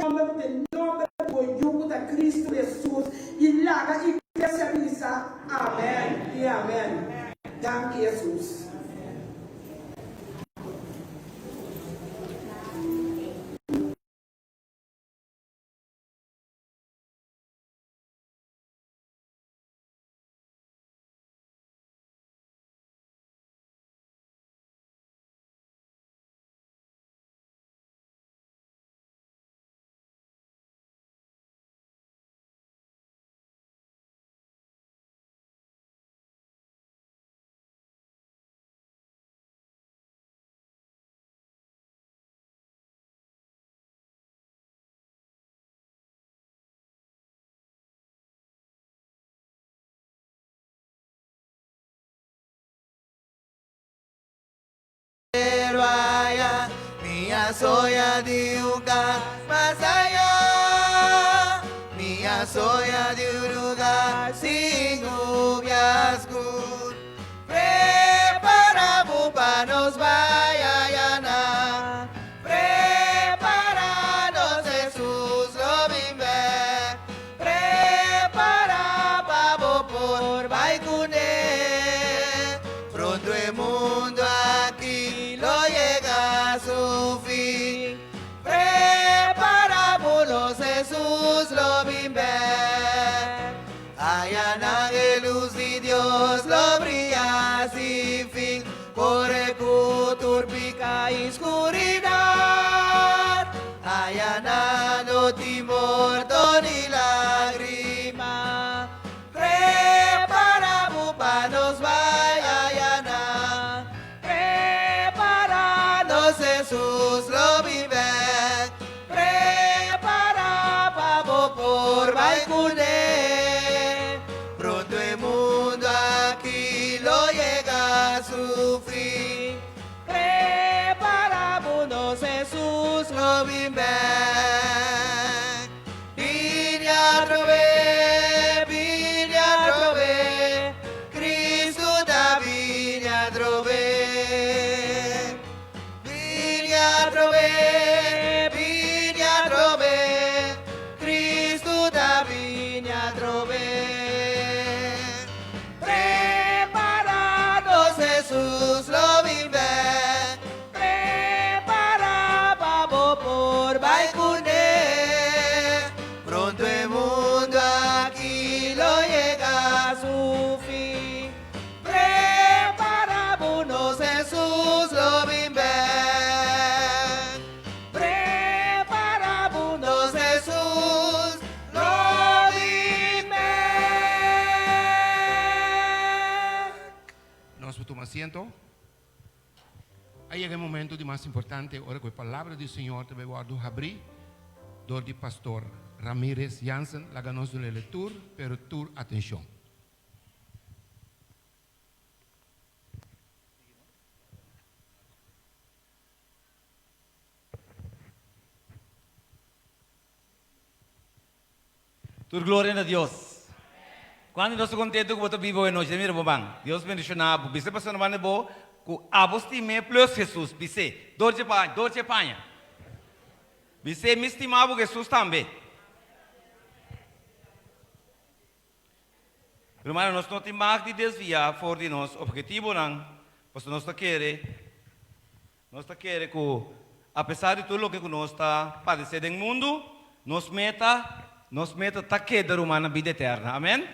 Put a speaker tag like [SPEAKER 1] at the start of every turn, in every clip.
[SPEAKER 1] nome do Cristo Jesus e lá a igreja pensa amém e amém. Danke Jesus.
[SPEAKER 2] Vaya, minha sonha de lugar mais allá, minha sonha de lugar sem nuvens escuras. Preparamos para nos vaianar, preparados Jesus lo vive, preparamos por vai com ele, pronto é mundo aqui lo llega a su fin. Preparámonos, Jesús lo vive. Allá la luz de Dios lo brilla sin fin. Por el turbica y oscuridad. Allá no timor, ni lágrima. Preparamos para nos vaianar. Preparados, Jesús lo vive. Preparamos por Baikuné. Pronto el mundo aquí lo llega a su fin. Preparámonos, Jesús lo vive. Vine a trove, Cristo da vine a trove. Vine a trove, Cristo da vine a trove. Preparados, Jesús lo vive. Preparamos por Baikuné. Pronto el mundo aquí lo llega a su fin. Preparámonos, Jesús lo vive. Preparámonos, Jesús lo vive.
[SPEAKER 3] Nós tomamos asiento. Aí é o momento de mais importante, ora com a palavra do Senhor, também vou abrir, do pastor Ramírez Jansen, la ganos de leitura, pero tur atenção.
[SPEAKER 4] Tu glória a Deus. Quando nós contento com o vivo hoje, nós mira bom. Deus menciona, você passa no mano bo, com abostime plus Jesus, você, dorje panha. Você me estimava Jesus também. Irmão, nós não temos que desviar fora de nosso objetivo não, porque nós queremos que, apesar de tudo o que nós está padecendo no mundo, nos meta está quedar uma vida eterna. Amém?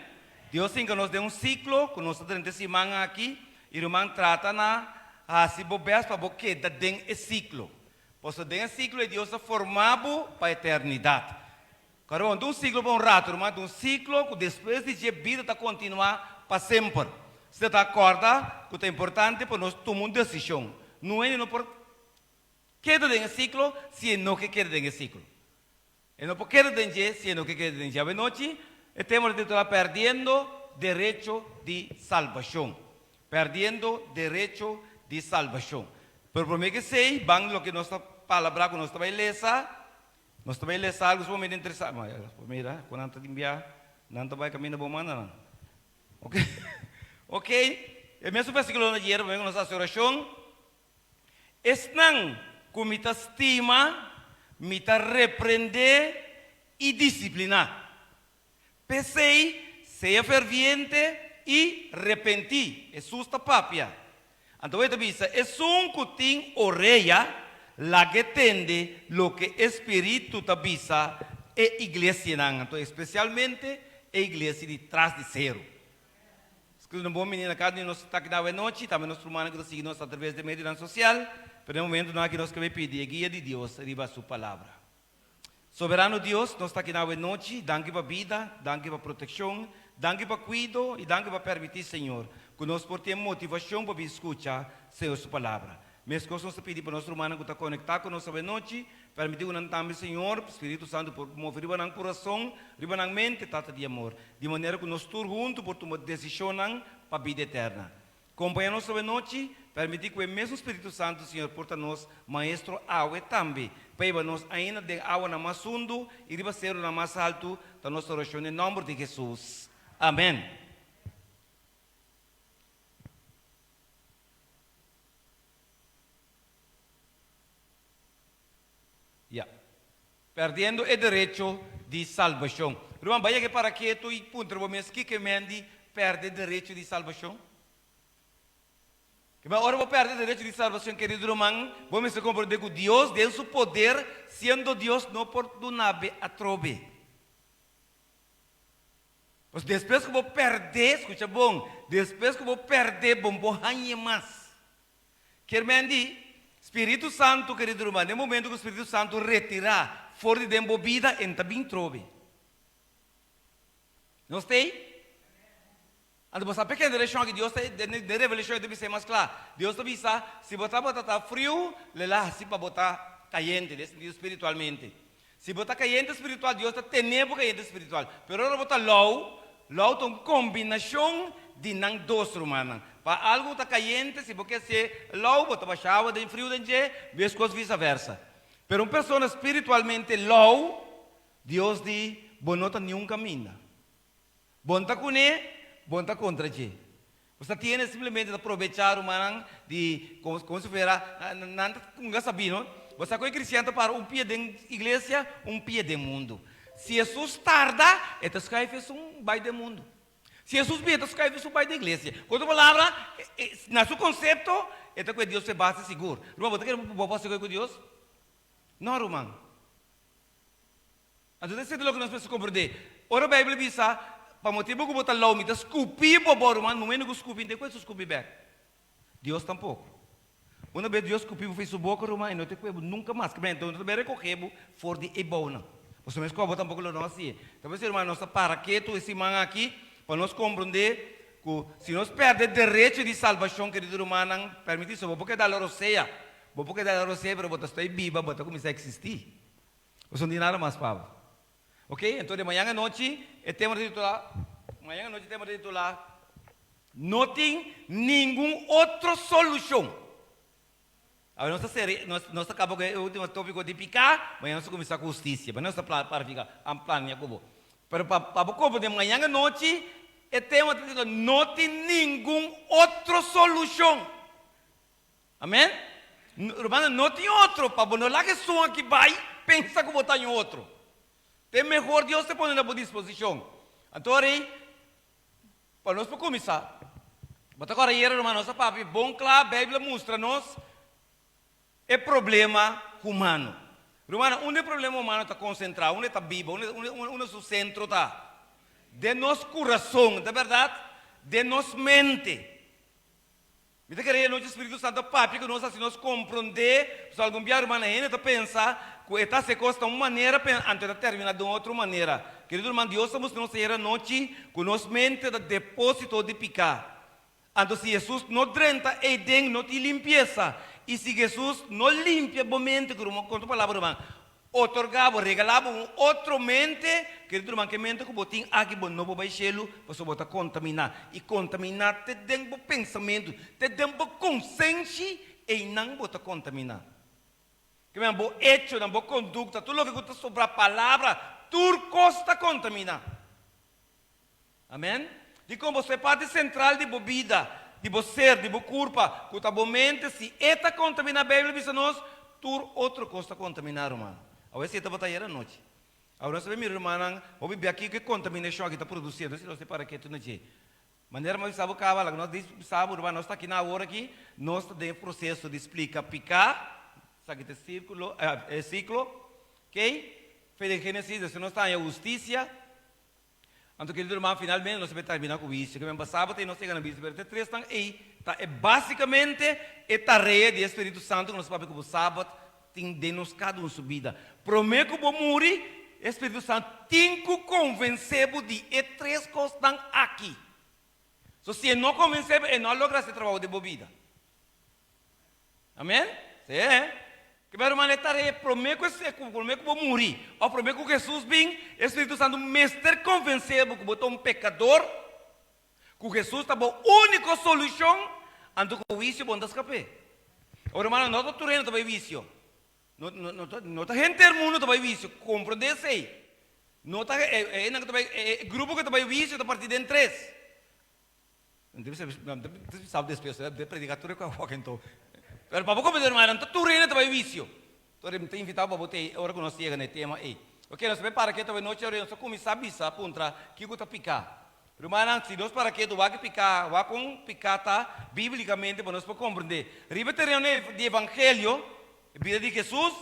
[SPEAKER 4] Deus sim que nos deu ciclo, que nós estamos dentro semana aqui, e o irmão trata na se bobear para que dá dentro esse ciclo. Porque dentro ciclo Deus está formado para a eternidade. Claro, um ciclo para rato, irmão, um ciclo que depois de vida está continuar para sempre. Você está acorda que é importante para nós tomar uma decisão. Não é por queda dentro ciclo, se não que queda dentro ciclo. E não porque dentro, se não que queda dentro. A noite, estamos perdendo direito de salvação. Perdendo direito de salvação. Pero por mim que sei, bang lo que nossa palavra que nós vai ler, algo muito interessante. Mas, mira, quando anda limpar, não vai caminhar bom mana. Ok? Ok? E mesmo versículo de ayer, vemos nossa oração. Estão com muita estima, mita reprender y disciplinar. Pensei, sea ferviente y arrepentí. Jesús está papia. Entonces dice, es un cutín orella la que tende lo que espíritu tabisa e iglesia nan. Entonces especialmente e iglesia de trás de cero. Es que una buena menina acá nos está aqui na noite, também nosso humano que sigue nos através de medio social, pero no momento não que nós queremos pedir guia de Deus arriba a sua palavra. Soberano Deus, nós está aqui na noite, danke para vida, danke para proteção, danke para cuido e danke para permitir, Senhor, que nós portemos motivação para escutar Senhor sua palavra. Mesmo que nós pedimos para nosso humano que está conectado com nós essa noite, permitir que nós também, Senhor, Espírito Santo, por mover riba ng coração, riba ng mente, tata de amor, de maneira que nós todos juntos por tomar decisão para a vida eterna. Acompanha nós essa noite, permitir que o mesmo Espírito Santo, Senhor, porta nós, Maestro, água também, para nós ainda de água na mais fundo e riba ser na mais alto, da nossa oração em nome de Jesus. Amém. Perdendo o direito de salvação. Irmão, vai que para que tu e punto vamos que mendi perde o direito de salvação. Que agora vou perder o direito de salvação, querido irmão. Vamos se compreender que Deus deu seu poder, sendo Deus não por do nabe a trobe. Pois depois que vou perder, escuta bom, depois que vou perder, vou ganhar mais. Quer mendi Espírito Santo, querido irmão, no momento que o Espírito Santo retirar fora de embobida, entra bem trobe. Não sei? Então, você sabe que a direção que Deus tem, de revelação deve ser mais clara. Deus te avisa, se botar frio, le lá, se para botar caliente, espiritualmente. Se botar caliente espiritual, Deus está tendo caliente espiritual. Pero agora botar low tem uma combinação de não dois humanos. Para algo está caliente, se você ser low, botar baixava de frio, vezes coisa vice-versa. Pero uma pessoa espiritualmente low, Deus diz, bom não está nenhum caminho. Bom está com ele, bom está contra ele. Você tem simplesmente de aproveitar o manang de, como se fera, não sabia, não? Você é cristiano para um pé da igreja, um pé do mundo. Se Jesus tarda, então escreve fez bairro do mundo. Se Jesus vier, então escreve fez bairro da igreja. Quando a palavra, na seu conceito, então que Deus se base seguro. Irmão, você quer seguro com Deus? Não, irmão. Então, esse é o que nós precisamos compreender. Ora, a Bíblia diz, para motivo que botar lá, me dá escupi, irmão, no momento que escupi, tem coisa escupi back. Deus tampouco. Uma vez Deus escupiu, fez o boca, irmão, e não tem coisa, nunca mais. Então, não tem recorrer, for de ebona. Você me escuta, tampouco não assim. Então, irmão, nós para que tu esse man aqui, para nós compreender que se nós perdemos o direito de salvação, querido irmão, não permite isso, porque dá a roceia. Porque dá a roceia, mas você está viva, você começa a existir. Você não tem nada mais, Pablo. Ok? Então, de manhã à noite, o tema de titular, não tem nenhuma outra solução. Agora, nós acabamos com o último tópico de picar, amanhã nós começamos com justiça, mas nós estamos para ficar em plano de Jacobo. Mas para o corpo de manhã à noite, o tema de titular, não tem nenhuma outra solução. Amém? Irmão, não tem outro, para não lá que são aqui vai, pensa que botar em outro. Tem melhor Deus te põe na boa disposição. Então, aí, para nós começar, bota agora aí, irmão, nossa papi, bom claro, a Bíblia mostra-nos é problema humano. Irmão, onde o problema humano está concentrado, onde está vivo, onde o centro está? De nosso coração, é verdade? De nossa mente. Me queria no Espírito Santo, papi, que nós assim nós compreender, se algum dia irmão ainda pensa que está se costa uma maneira, antes de terminar de outra maneira. Querido irmão, Deus estamos nos era noite com nossa mente de depósito de picar. Então, se Jesus não drenta e den não te limpeza, e se Jesus não limpa a mente, com a palavra, irmão, otorgava, regalava outra mente, querido irmão, que mente que botinho aqui, não vai chelo, você bota contaminar. E contaminar te dentro do pensamento, te dentro do consciência, e não bota contaminar. Que é bom hecho, uma boa conduta, tudo o que está sobre a palavra, tudo custa contaminar. Amém? De como você é parte central de bebida, de você, de boa culpa, que está bom mente, se está contaminar a Bíblia, diz nós, tudo outro custa contaminar, irmão. Agora você está botando a noite. Agora nós vamos irmã, vamos ver aqui que contaminação que está produzindo, se você para que tu não tinha. Maneira mais sabe cava, nós sabe, nós está aqui na hora aqui, nós está em processo de explicar picar, sabe que é ciclo, ok? Fez Gênesis, se nós está em justiça. Então, querido irmão, finalmente nós vamos terminar com isso. Que vem sábado e nós chegamos na Bíblia. Três estão aí. É basicamente a tarefa do Espírito Santo que nós sabemos que o sábado tem de nos cada um subida. Prometo que vou morrer, o Espírito Santo tem que convencer de que três coisas estão aqui. So, se não convencer, ele não logra esse trabalho de bebida. Amém? Sim. Que vai arrumar a tarefa, prometo que vou morrer. Ou prometo que Jesus vem, o Espírito Santo mestre convencer que botou um pecador, que Jesus está a única solução, antes que o vício bom escapar. Ora, irmão, não está turendo também vício. Não está gente do mundo também vício. Compreende isso aí? Não está, grupo que também vício, está partido em três. Não deve saber desse pessoal, deve predicar tudo com a foca então. Pero para como irmão, não está turendo também vício. Então, eu te invitado para botar agora que nós chegamos no tema aí. Ok, nós vamos para que também noite, nós começar a bisa, apontar, que está picar. Irmão, se nós para que tu vai picar, vai com picar, tá, biblicamente, para nós compreender. Riba terreno de evangelho, a vida de Jesus,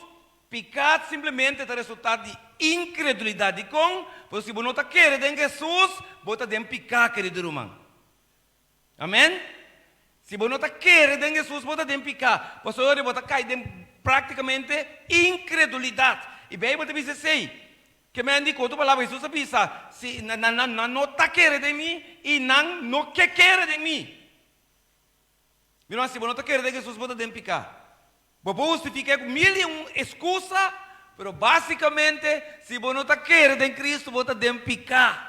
[SPEAKER 4] picar simplesmente é resultado de incredulidade com, porque se você não está querendo em Jesus, você tem picar, querido irmão. Amém? Se você não está querendo em Jesus, você tem picar. Você está caindo praticamente incredulidade. E bem, você diz assim, que me indicou a palavra Jesus avisa, se não está querendo em mim e não quer de mim. Então, se você não está querendo em Jesus, você tem picar. Você justifica com mil e uma excusas, mas basicamente, se você não está querendo em Cristo, você tem picar.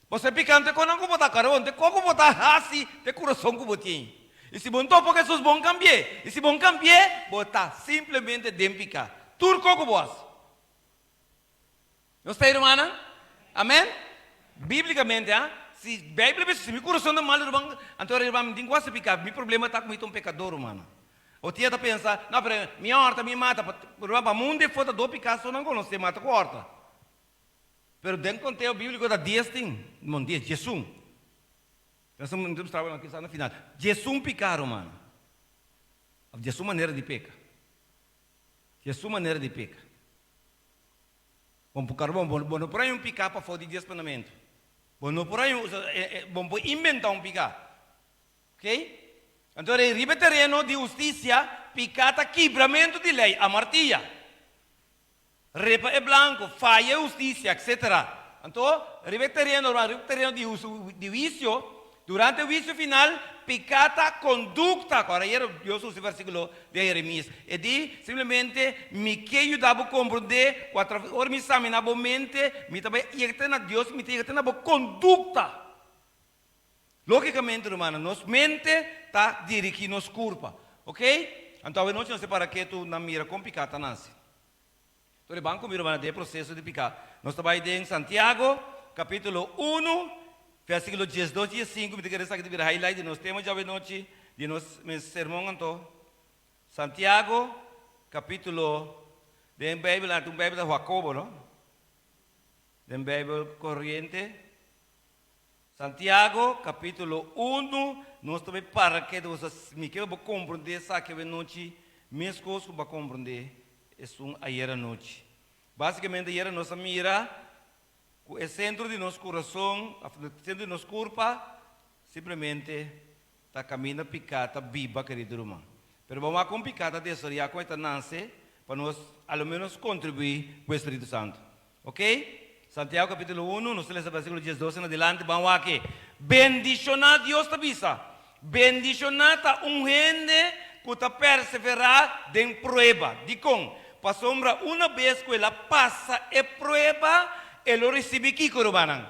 [SPEAKER 4] Você picante com não botar carão, te como botar assim, te coração que você tem. E se você não porque Jesus bom cambiar, e se bom cambiar, botar simplesmente dem picar. Turco que você. Não está, irmã? Amém? Biblicamente, se Bíblia se meu coração não mal, então irmã, me tem quase picar. Meu problema está com um pecador, irmã. O tia está pensando, não, mas minha horta me mata, para mundo foda do picar, só não conhece, mata com horta. Pero dentro do contexto bíblico da 10 tem, não 10, Jesus. Nós estamos trabalhando aqui no final. Jesus picaram, mano. Jesus maneira de pecar. Jesus maneira de pecar. Vamos picar, não por aí picar para fora de 10 mandamentos. Não por aí, vamos inventar picar. Ok? Então, em riba terreno de justiça, picata quebramento de lei, a martilha. Repa é branco, falha é justiça, etc. Então, riba terreno de vício, durante o vício final, picata conduta. Agora, eu uso o versículo de Jeremias. E diz, simplesmente, me que ajudava a compreender, ora me examinava a mente, me também ia na Deus, me ia na conduta. Logicamente, irmão, nossa mente está dirigindo nos culpa. Ok? Então, a noite não sei para que tu não mira com picata nasce. Então, o banco mira para o processo de picar. Nós estamos em Santiago, capítulo 1, versículo 12 e 5. Me quero saber de highlight de nós temos já a noite de nosso sermão. Então, Santiago, capítulo, de Bíblia, de Bíblia de Jacobo, não? De Bíblia corriente. Santiago, capítulo 1, nós também para que vocês me queiram compreender, sabe que a noite, minhas coisas que vão compreender, é ayer à noite. Basicamente, ayer nós mira, o centro de nosso coração, o centro de nosso corpo, simplesmente está caminhando picada, viva, querido irmão. Mas vamos com picada dessa, já com esta nasce, para nós, ao menos, contribuir com o Espírito Santo. Ok? Santiago capítulo 1, nos lemos o versículo 12 en adelante, vamos aqui. Bendicionar Deus te avisa. Bendicionar ta gente que te perseverar en prueba. Dicom, para sombra una vez que ela passa a prueba, ele recebe aqui, corbanan.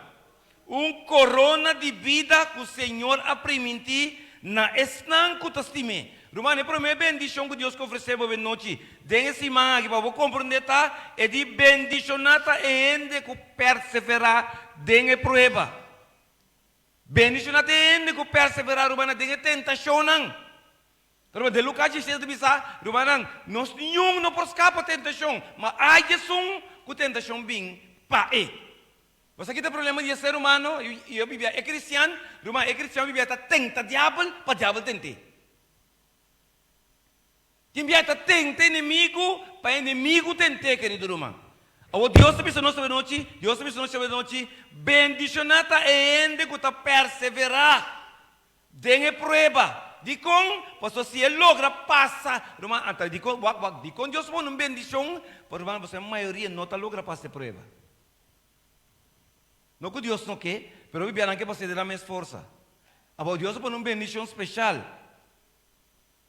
[SPEAKER 4] Corona de vida que o Senhor ha permitido na esnan que te estime. Romano, é para mim bendição que Deus ofereceu para noite. Dengue esse man que para compreender tá, é de bendicionata e ende que perseverar dengue prueba. Bendicionata e ende que perseverar romano dengue tentação não. Pero de Lucas 16 bisa, rumanan, nós nenhum não por escapa tentação, mas ai que são com tentação bem, pá, Você aqui tem problema de ser humano, e eu vivia, é cristiano, rumah é cristiano, vivia, tenta diabo, para diabo tente. Vivia, tenta inimigo, para inimigo tente, querido rumah. O Deus te pensou nessa noite, Deus te pensou nessa noite, bendicionata é ende que está perseverar, dengue prueba. Dicon, pastor se ele logra passar, rumah antar dicon, dicon Deus pon uma bendição, por rumah você a maioria não está logra passar prueba. Não que Deus não quer, pero viviarán que você terá mais força. Agora Deus pon uma bendição especial.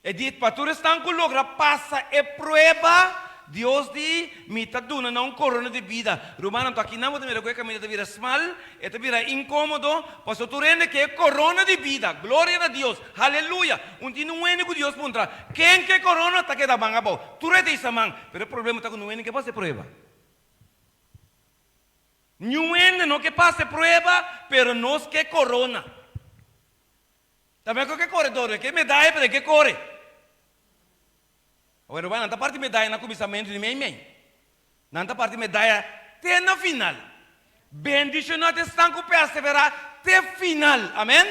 [SPEAKER 4] E diz, para tu estar com logra passa e prueba. Deus diz, me está dando não corona de vida. Romano, aqui não vou ver que caminho te vira mal, e te vira incômodo, pois tu rende que é corona de vida. Glória a Deus, aleluia. Um dia não é que Deus contra. Quem que corona está que da manga bom. Tu rende essa mão, mas o problema está com não é que passa prueba. Não é não que passa prueba, pero nós que corona. Também que corredor, que medalha para que corre. Agora, vai nanta parte medalha na comissamento de mim. Nanta parte medalha até na final. Bendicionado estão com perseverar até final. Amém?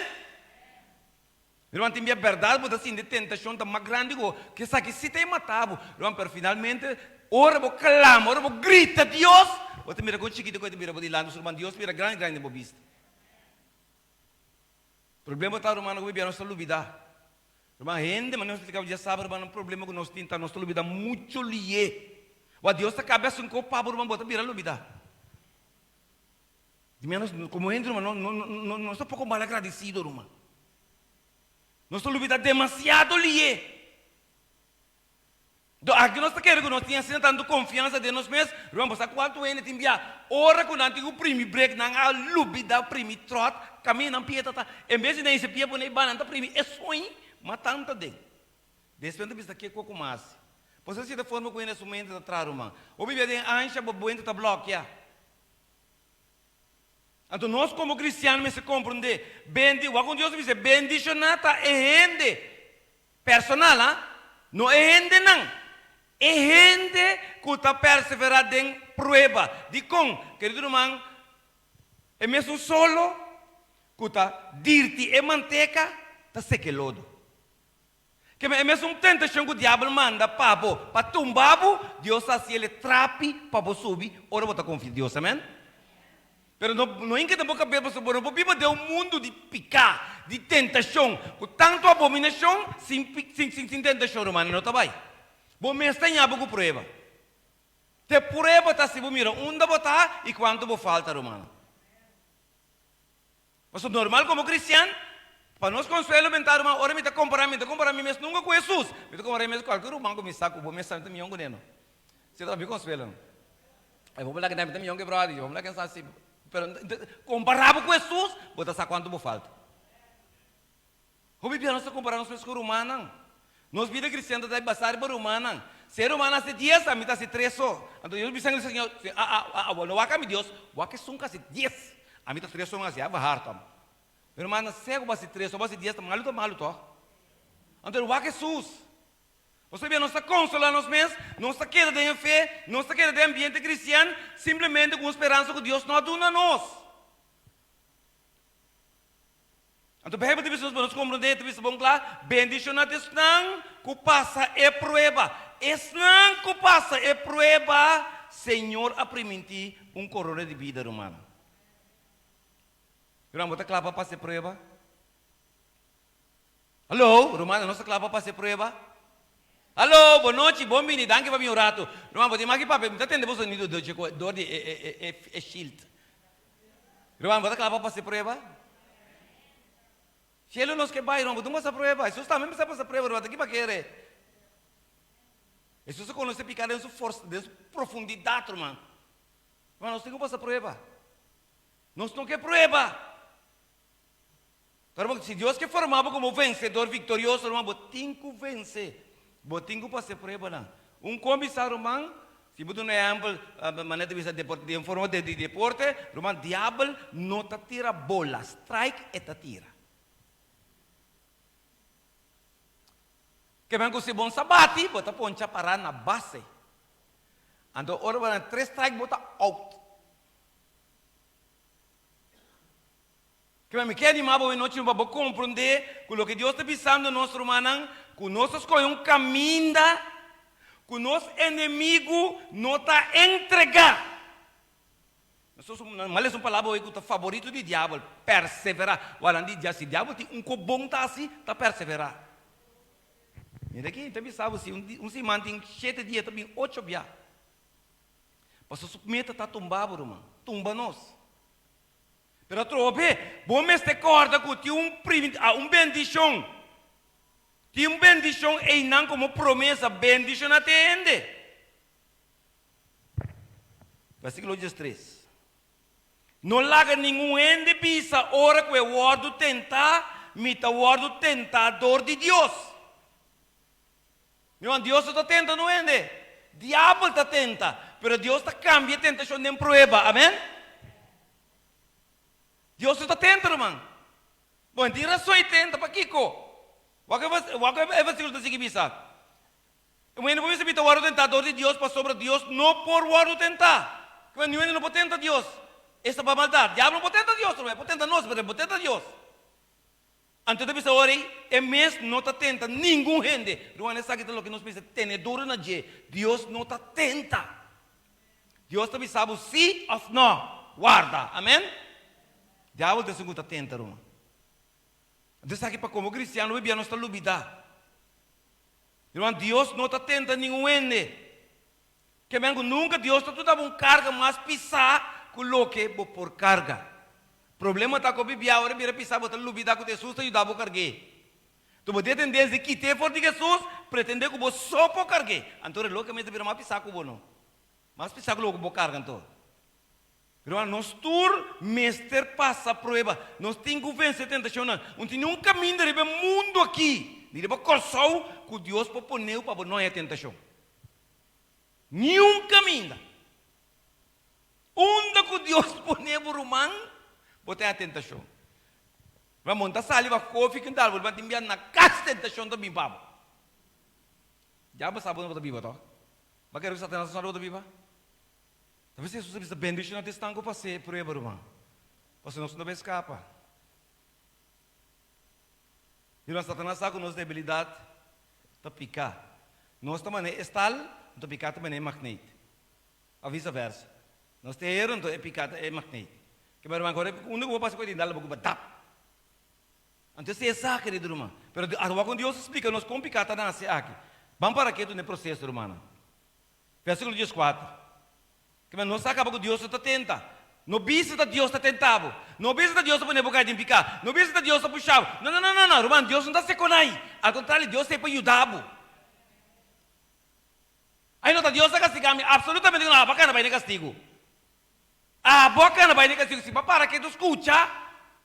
[SPEAKER 4] Irmão, tem a verdade, mas assim, de tentação está mais grande que isso aqui se tem matado. Irmão, pero finalmente, ora vou clama, ora vou grita Deus. Você mira com chiquito, você mira por lá, irmão, Deus mira grande por vista. O problema está, irmão, que vive a nossa dúvida. Irmão, gente, mas nós já sabemos, irmão, um problema que nós temos, nós temos vida muito lié. O Deus está cabeça com o pabo, irmão, bota virar dúvida. De menos, como gente, irmão, nós estamos pouco mal agradecidos, irmão. Nós temos vida demasiado lié. Aqui nós queremos que nós tenhamos tanto confiança de nós mesmos, irmão, você quanto ele tem enviar, ora que nós temos o primi break, não há lúbida, o primi trot, caminho não pieta, em vez de nem se pia, nem banana, primi, é sonho. Matando de. Despende vista aqui com mais. Você se de forma com ele somente da traruma. O bíblia tem ancha bobuente tá bloqueia. Então nós como cristianos me se compreender. Bendi, o quando Deus diz bendicionata é gente personal, não é gente não. É gente que está perseverando em prueba. De com, querido irmão, é mesmo solo que está dirty e manteca, está seque lodo. Que é mesmo tentação que o diabo manda para tumbar, Deus assim ele trape para subir, ora você confia em Deus, amém? Mas não é que a boca bebe sobre o Bíblia deu um mundo de picar, de tentação, com tanto abominação, sem tentação, irmão, não está bem? Bom, mas tem algo com prova. Te prova está se mira, onde botar e quanto vou falta, irmão. Mas normal como cristiano, para nós consuelo mentar uma hora me comparar mim mesmo nunca com Jesus, me comparar mesmo qualquer irmão que me saco, vou me saber também onde não. Se tá me consuelo. Aí vou lá que também onde brother, vamos lá que assim, comparado com Jesus, bota saco quanto vou falta. Como bem nós comparamos com humano? Nós vida cristianos da basar para humano. Ser humano se 10, a mim tá se 3 só. Então eu me sangue Senhor, não vai caminhar Deus, vai que são quase 10. A mim tá 3 só mas já vai harto. Meu irmão, cego vai ser 3, só vai ser 10, tá malo, tá? Então, o que é Jesus? Você vê, nós está consolando nós mesmos, nós está querendo ter fé, nós está querendo ter ambiente cristiano, simplesmente com esperança que Deus não aduna a nós. Então, para que nós compreendemos, bom claro, bendicionado estão, que passa é prueba. Estão que passa é prueba, Senhor, a permitir corona de vida, irmão. Irmão, você clava para ser prueba? Alô, irmão, não se clava para ser prueba? Alô, boa noite, bom menino, danke para meu rato. Irmão, você tem que papai, está tendo você nido de shield. Irmão, você clava para ser prueba? Se ele não quer vai, irmão, você não passa prueba. Jesus também precisa passar prueba, irmão, aqui para querer. Jesus conhece picar em sua força, em sua profundidade, irmão. Irmão, nós temos que passar prueba. Nós não queremos prueba. Se Deus quer formar como vencedor vitorioso, irmão, tem que vencer. Tem que passar prueba, não. Comissário, irmão, se você não é maneira de forma de deporte, irmão, diabo não te tira bola, strike e te tira. Que vem com se bom sabati, bota poncha para na base. Então, ora vai 3 strike, bota out. Que vem me quer animar, boa noite, não vou compreender com o que Deus está pensando no nosso humano, que nós escolhemos um caminho, que o nosso inimigo não está entregar. Mas é uma palavra que é favorito do diabo, perseverar. O Arandi diz assim, o diabo tem um bom tá assim, está perseverar. E daqui, também sabe, se se mantém 7 dias, também 8 dias. Mas o meta está tumbado, irmão. Tumba nós. Pero trope, bom mês te corda que tem um bendição. Tem um bendição e não como promessa, bendição até ende. Versículo 13. Não larga nenhum ende pisa, ora que o word tentar, mita o word tentador de Deus. Meu Deus está tentando, não ende. Diabo está tentando, pero Deus está cambiando a tentação em prueba, amém? Deus está tentando, irmão. Bom, tem razão e tenta para Kiko. O que é versículo da seguinte, o menino pode ser o word tentador de Deus para sobre Deus, não por word tentar. Quando o menino não pode tentar Deus. Essa é para maldade. Diabo não pode tentar Deus, não pode tentar nós, mas pode tentar Deus. Antes de pensar, ora, é mesmo não está tenta nenhum gente. Não é sabe o que nós pensamos, tenedor na G. Deus não está tenta. Deus também sabe sim ou não. Guarda, amém? Diabo de segundo está tenta, irmão. Então sabe para como cristiano, bebia não está lubida. Irmão, Deus não está tenta nenhum gente. Que mesmo nunca Deus está toda uma carga, mas pisar coloque por carga. Problema está com a Bíblia, agora vira pisar, botar lubida com Jesus, ajudar a carregar. Tu pode entender de que te for de Jesus, pretender que você só pode carregar. Então, loucamente, vira mais pisar com você. Mas pisar com você carga, então. Pero nós tur, mestre passa a prova. Nós temos que vencer a tentação. Não tem um caminho do mundo aqui. Não tem coração que Deus pode poner para não é tentação. Nenhum caminho. Onde que Deus põe por humano, botar a tentação. Vai montar saliva, coffee, que tal? Vai te enviar na casa tentação também, papo. Já você sabe onde você vive, tá? Vai querer que Satanás não viva? Talvez Jesus está bendição até estanco para ser por aí, irmão. Você não vai escapar. E nós Satanás sabe que nossa debilidade está picar. Nós também é estal, está picar também é magneto. A vice-versa. Nós temos então é picada é magneto. Que mas agora quando eu passo com ele dá-lhe para tap. Então se é saco querido irmão. Pero agora quando Deus explica nós como picada nasce aqui. Vamos para aqui no processo irmão. Versículo 14. Que mas nós acaba com Deus está tenta. No bicho da Deus está tentado. No bicho da Deus está põe boca de picar. No bicho da Deus está puxado. Não, irmão, Deus não está se conai. Ao contrário, Deus está para ajudar. Aí não está Deus está castigando absolutamente não, bacana vai nem castigo. A boca não vai nem castigo, se para que tu escuta,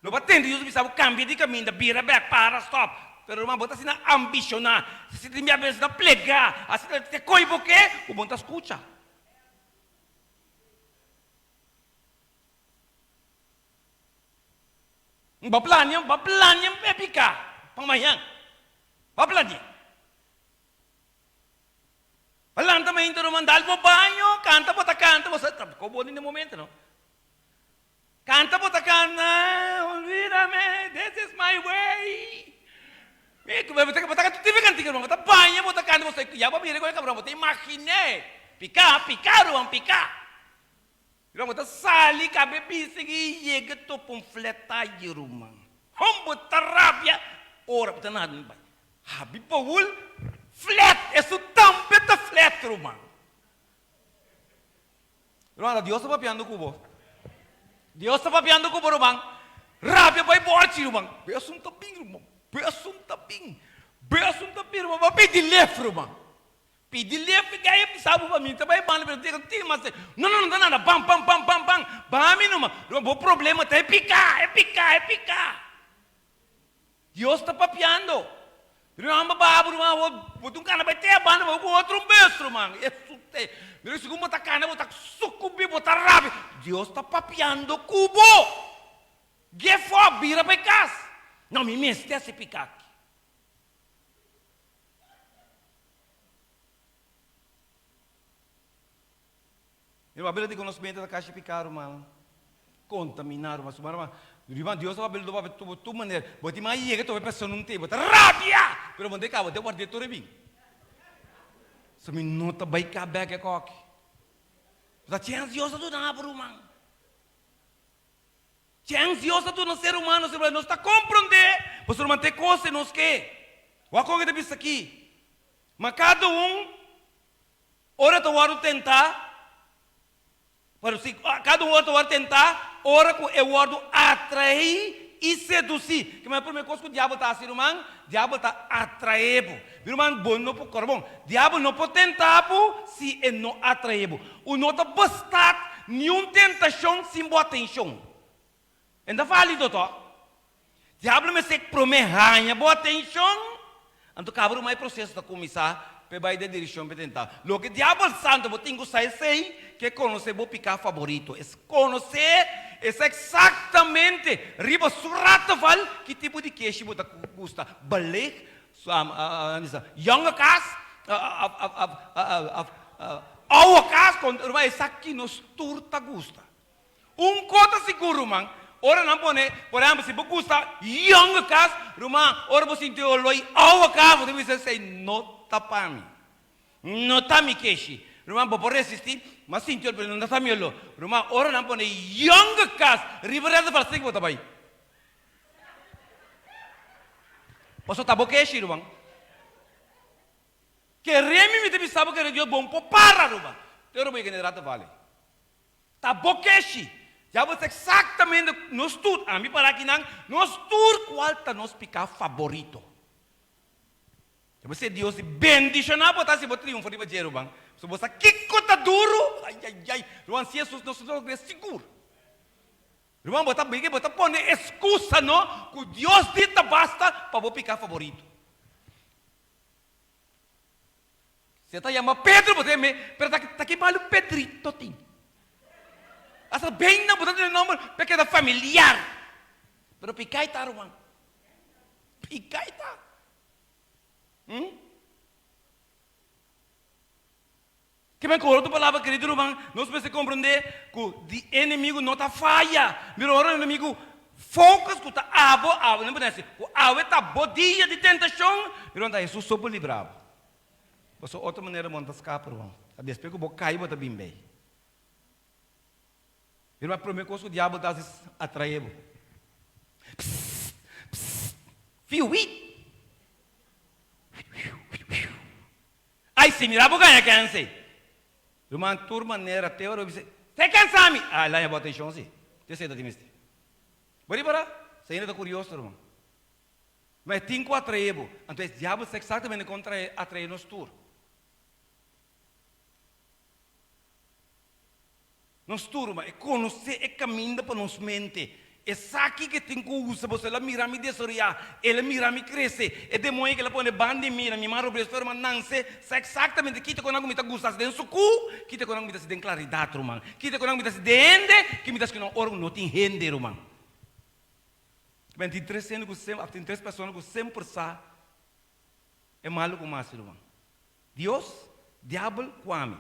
[SPEAKER 4] não vai ter Deus sabe cambia de caminho, vira back para stop. Pero irmão, bota assim na ambicionar, se te me abençoa na plegar, assim te coi porque o bom tá escuta. Baplanya é picar, pamanhã. Baplanya. Falam também então mandar para banho, canta, você tá como no momento, não? Canta, olvídame, this is my way. Botar tu tive cantiga, não? Botar banho, botar canta, você já vai vir com cabrão, você imaginei, picar, vamos picar. Irmão, botar sali, cabe pisa que chega to panfleta irmão. Vamos botar rábia, ora botar nada, vai. Habi Paul flat, isso tampeta flat, irmão. Irmão, Deus está papiando o cubo. Deus está papiando o cubo, irmão. Rábia vai borte, irmão. Beça tapim, irmão. Beça tapim, irmão. Vai pedir left, irmão. Pedir left, que aí sabe para mim. Também bom, mas não, nada. Bam. Bam, irmão. O problema é picar. Deus está papiando. Irmão, botar um cara vai ter a banda, o outro beijo, irmão. Isso tem. Mas se botar cana, botar sucumbi, botar rábia. Deus está papiando o cubo. Que for, vira para casa. Não me mestre esse picar aqui. Irmão, abela de conhecimento da caixa picar, irmão. Contaminar, mas irmão, Deus vai abela de tu maneira. Boti mais ia que tu vai pensar num tempo, rabia! Pero mandei cá, botei guardei tudo bem. Se me nota baik kabeh ke kok. Tá tinha ansiosa do nada, irmão. Tinha ansiosa do no ser humano, se nós está compreender, você não mantém coisa nos que. O que eu disse aqui, mas cada ora tu vai tentar. Para si, cada outro vai tentar, ora que eu vou atrair e seduzir. Que a primeira coisa que o diabo está assim, irmão, o diabo está atraindo. Irmão, bom não pode correr, bom. O diabo não pode tentar, se ele não atrair. O não está bastante, nenhuma tentação sem boa atenção. Ainda fala, doutor. O diabo me sei que promete boa atenção, então acaba mais processo de começar. Vai de direção para tentar. Lo que diabo santo eu tenho que saber que conhecer o picar favorito. É conhecer exatamente riba surata val que tipo de queijo você gosta. Balik, young cas, our cas quando vai aqui nos turta gosta. Coisa seguro, man. Ora não pone, por exemplo, se você gosta young cas, rumah, ora você tem o loi our cas, você vai dizer não tapami, não tá me queixi. Rumah por resistir, mas sinto ele não tá me olho. Rumah ora não pone young cas, ribeirão para ser bota bai. Posso tá boqueixi, rumah. Que remi me deve saber que Deus bom para rumah. Teu bem generado vale. Tá boqueixi. Já você exatamente nos tur, a mim para aqui não, nos tur qual tá nos picar favorito. Você Deus bendicionar botar se botar triunfo de bater bang. Se você que cota duro, ai, Ruan se Jesus não é seguro. Ruan botar bem, botar pôr excusa não, que Deus dita basta para vou picar favorito. Você tá chamando Pedro, você me, pero tá aqui para o Pedrito tem. Asa bem não botar o nome porque é familiar. Pero picai tá Ruan. Picai tá. Que bem que outra palavra, querido irmão, nós precisamos compreender que o inimigo não está falha. Mira, o inimigo foca que está abo, não pode ser. O abo está bodia de tentação. Mira, onde Jesus só pode livrar. Mas outra maneira monta escapa, irmão. A despeito que o boca cai, bota bem bem. Mira, a primeira coisa que o diabo está atraindo. Fio, ai, se mirar para ganhar canse. Irmã, turma maneira teoria, você cansa-me. Ah, lá é boa atenção, sim. Você sei da timiste. Bora para? Você ainda está curioso, irmão. Mas tem que atrair. Então, o diabo é exatamente contra atrair nos tur. Nos tur, mas é conhecer é caminho para nos mente. É aqui que tem que usar, você ela mira me desoriar, ela mira me crescer, é demônio que ela põe bande mira, me maro prestor mas não sei, exatamente que te quando me tá gostando dentro sucu, que te quando me tá se den claridade, irmão, que te quando me tá se dende, que me tá que não oro não tem rende, irmão. 23 anos com sempre, tem 3 pessoas com 100% é malo com mais, irmão. Deus, diabo, quame.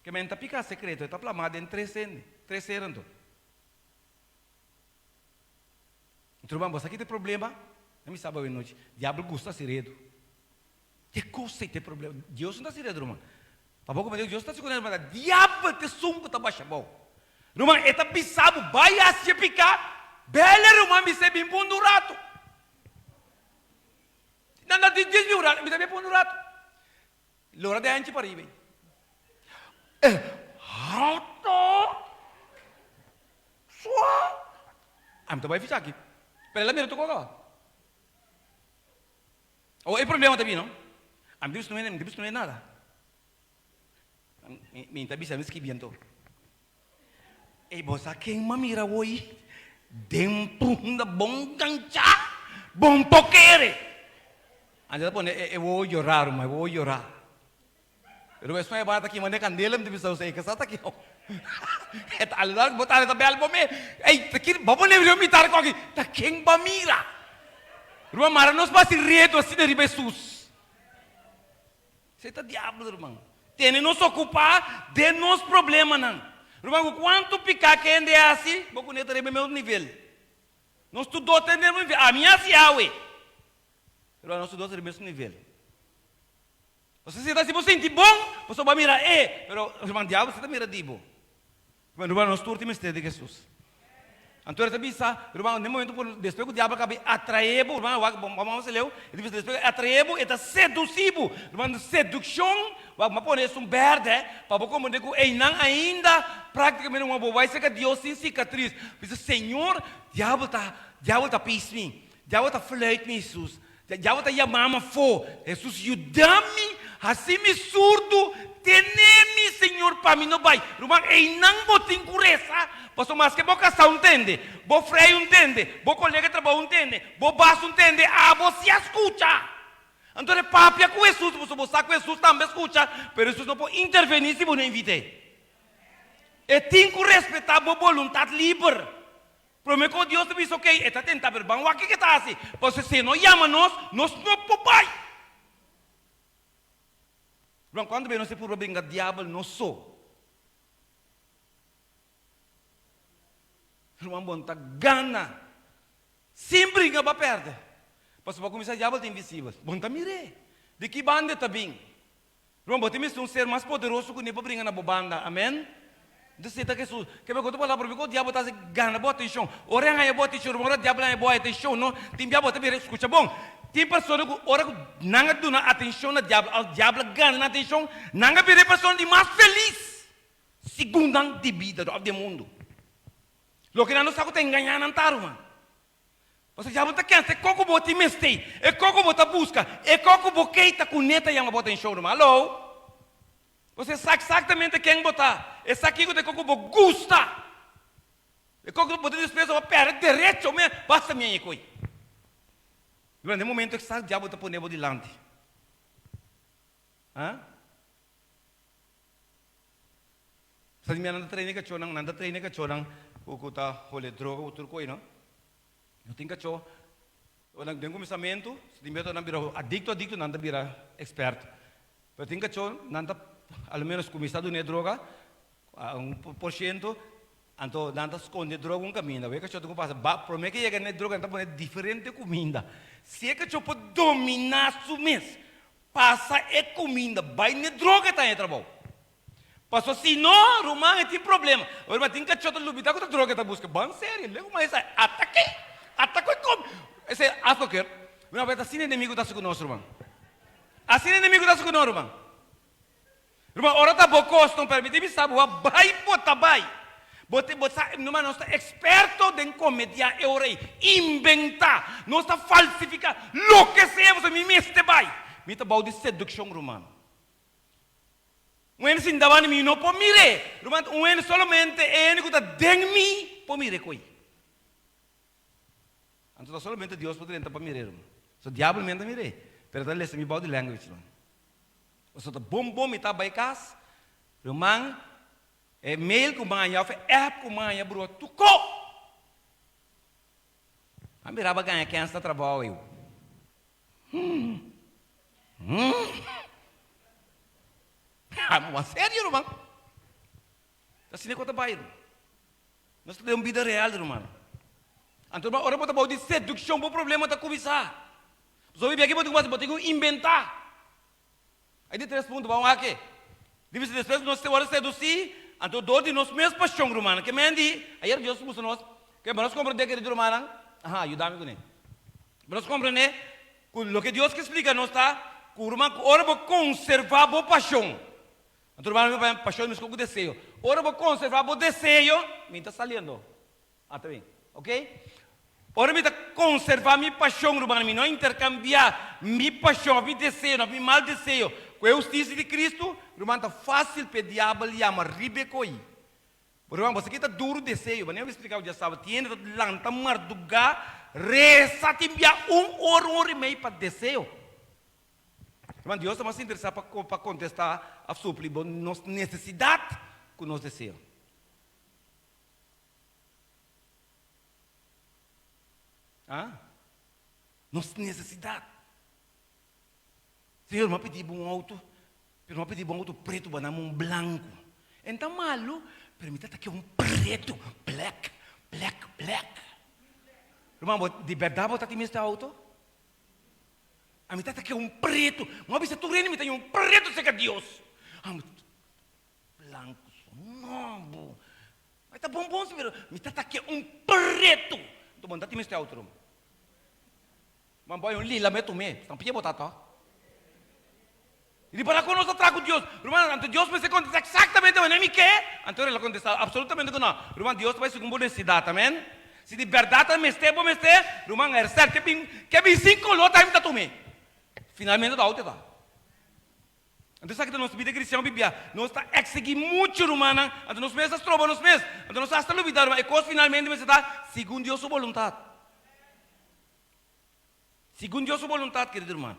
[SPEAKER 4] Que me tá pica secreto, está plamado em 3 anos. Então, vamos, aqui tem problema. Não me sabe a noite. Diabo gosta de ser que coisa tem problema? Deus não está sereno, irmão. Para pouco, Deus está se conhecendo, mas diabo te sungo está baixo bom. Irmão, está pisado, vai a se picar. Bela, irmão, me se bem pondo rato. Não diz meu rato, me se bem pondo rato. Lora de antes para ir bem. Rato. Sua. Ah, me vai ficar aqui. Pero ela mira tu coca. O el problema também não. A mim não é nada. Me entrevista me esquiviento. E você quem me mira hoje? Dentro da bom gancha, bom poquere. Anda pone eu vou chorar, mas vou chorar. Pero isso é bata aqui, manda candela, me entrevista você que está aqui. É talvez botar essa bela para mim. Ei, aqui, vamos nem me tar com aqui. Tá quem ba mira? Rua mara nos passa reto assim de Jesus. Você tá diabo, irmão. Tem que nos ocupar de nos problemas, não. Irmão, quanto picar que ainda é assim, vou conhecer o meu nível. Nós estudamos até o mesmo nível. A minha se aue. Irmão, nós estudamos até o mesmo nível. Você se você sente bom, você vai mirar, pero irmão, diabo, você está mirando de bom. Irmão, nós estudamos o mistério de Jesus. Então, ele bisa, irmão, no momento, depois que o diabo acaba atraído, irmão, vamos ler, ele diz, depois atraído, é seduzido, irmão, sedução, vamos pôr isso verde, para você compreender que não ainda, praticamente, uma boa, vai ser que Deus sem cicatriz. Diz, Senhor, diabo está pisando, diabo está falando com Jesus, diabo está chamando for, Jesus, ajuda-me, assim me surdo, teneme, Senhor, para mim não vai. Irmão, não vou te encurecer. Pastor, mas que boca só entende, bo freio entende, bo colega de trabalho entende, bo baixo entende, você escuta. Então, papia com Jesus, você com Jesus também escuta, mas Jesus não pode intervenir se você não invite. E tem que respeitar a vontade livre. Prometo que Deus te diz, ok, está tentando ver, vamos aqui que está assim. Porque se não chama nós não podemos. Quando vem, não se pode brincar, diabo não sou. Irmão, bom, tá gana. Sempre brinca para perder. Porque para começar, diabo tem invisível. Bom, tá mire. De que banda tá bem? Irmão, bom, tem um ser mais poderoso que nem para brincar na banda. Amém? Então, você está que Jesus. Que eu estou falando para mim, o diabo está gana, boa atenção. Ora, é boa atenção, irmão, o diabo é boa atenção, não? Tem diabo, tá mire, escuta, bom. Tem pessoas que, ora, não dão atenção ao diabo ganha atenção, não é pessoa de mais feliz. Segundo de vida do mundo. Lo que não sabe tem ganhar não tá, mano. Você já bota quente, como você mestei, e como você busca, e como você está com neta e uma bota em show, mano. Alô? Você sabe exatamente quem botar. E sabe que você como você gosta. E como você despesa uma perna direito, mesmo, basta minha coisa. No momento que o diabo está pondo delante. Hã? Sabe minha nanda treina que chorang, nanda treina que chorang. O tá role droga o turco aí não eu tenho que cho o nang den começamento se tem medo não vira adicto nanda vira expert eu tenho que cho nanda ao menos começado ne droga 1% então nanda esconde droga caminho vai que cho tu passa promete que chega ne droga então põe diferente comida se é que cho pode dominar su mês passa é comida vai ne droga tá em trabalho. Pastor, se não, Romão, tem problema. Agora, tem que achar o lubita com a droga que busca. Bom, sério, lego mais ataque como? Esse acho que uma vez assim inimigo está com nós, Romão. Assim inimigo está com nós, Romão. Romão, ora tá bom, não permite me saber, vai botar vai. Bote numa nós está experto em comédia eurei, inventar, nós está falsificar, lo que seja, você me mete vai. Me tá bom de sedução, Romão. When sin dawan mi no po mire, rumant when solamente ele que tá deng mi po mire coi. Então solamente Deus pode entrar para mire. So diabo mente mire, pero tá lesse mi body language não. So tá bom mi tá baikas, rumang mail ko mga fe app ko mga bro tuko. Ambiraba ganha quem está trabalho eu. Mas sério, irmão? Assim é que eu trabalho. Nós temos vida real, irmão. Então, agora eu vou dizer sedução, o problema está começar. Só vi aqui, eu vou inventar. Aí, de 3 pontos, vamos aqui. Deve-se depois, nós temos que seduzir, então, dor de nós mesmos paixão, irmão. Que me andi, aí, Deus puxa nós. Que nós compreendemos que, irmão, ajuda-me com ele. Nós compreendemos o que Deus explica, nós está, que o irmão, agora vou conservar a paixão. Então, irmão, paixão, mas com o desejo. Ora, vou conservar o desejo, me está saindo. Tá bem, ok? Ora, me está conservar minha paixão, irmão, me não intercambiar minha paixão, meu desejo, meu mal desejo. Com a justiça de Cristo, irmão, está fácil para o diabo lhe amar, ribecoi. Irmão, você que está duro desejo, mas eu vou explicar o dia sábado, tinha que lançar mardugar, reza, te enviar 1 hora e meia para desejo. Irmão, Deus está mais interessado para contestar a suplir nossa necessidade com o nosso desejo. Nossa necessidade. Senhor, me pedi um auto, Pero não pedi bom outro preto, banamo um branco. Então malo, permita aqui um preto, black. Irmão, de verdade você tem este auto? A mim tá aqui um preto, mas você tu rende me tem um preto seca Deus. Branco, não. Mas tá bom, pero me tá aqui um preto. Tu manda tem este auto. Mas boy um lila me tu me, não podia botar tá? E para conosco trago Deus. Irmão, ante Deus me se contesta exatamente o que é. Ante ele contesta absolutamente que não. Irmão, Deus vai segundo a necessidade, amém? Se de verdade me este, irmão, é certo que bem 5 lotas me tá tomé. Finalmente dá outra. Então sabe que nós vida cristã Bíblia, nós está exeguindo muito, irmão. Então nós mesmos trobamos nós mesmos. Então nós está olvidando, mas coisa finalmente me está segundo Deus sua vontade. Segundo Deus sua vontade, querido irmão.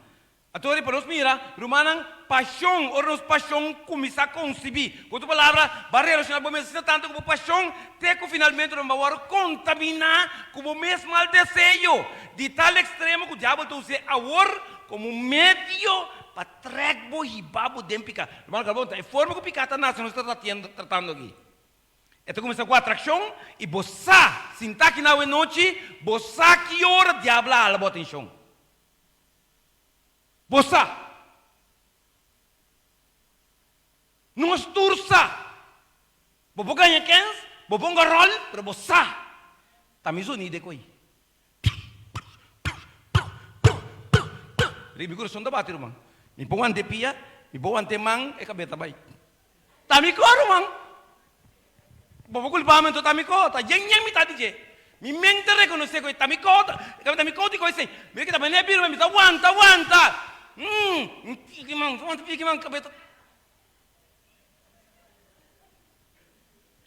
[SPEAKER 4] Então, para nós mira, irmão, paixão, ou nós paixão começar a concebir. Com outra palavra, barreira, se não precisa tanto como paixão, até que finalmente não vai contaminar como mesmo mal desejo. De tal extremo que o diabo está usando agora como meio para trazer o ribabo dentro de picar. Irmão, é a forma que o picar está nascendo, nós estamos tratando aqui. Então começa com a atração e você, sentar aqui na noite, você que hora o diabo lá, bota em chão. Você não esturça. Você ganha 15, você ganha rol, mas você está me unido com ele. Ribi coração da bater, irmão. Me põe ante pia, me põe ante mão, e cabeta vai. Está me coro, irmão. Você culpamento está me coro, estáยังme está dizendo. Me mente reconhecer que está me coro, está me coro e coisa. Me que está me nebir, me está aguanta. Fique man, cabeta.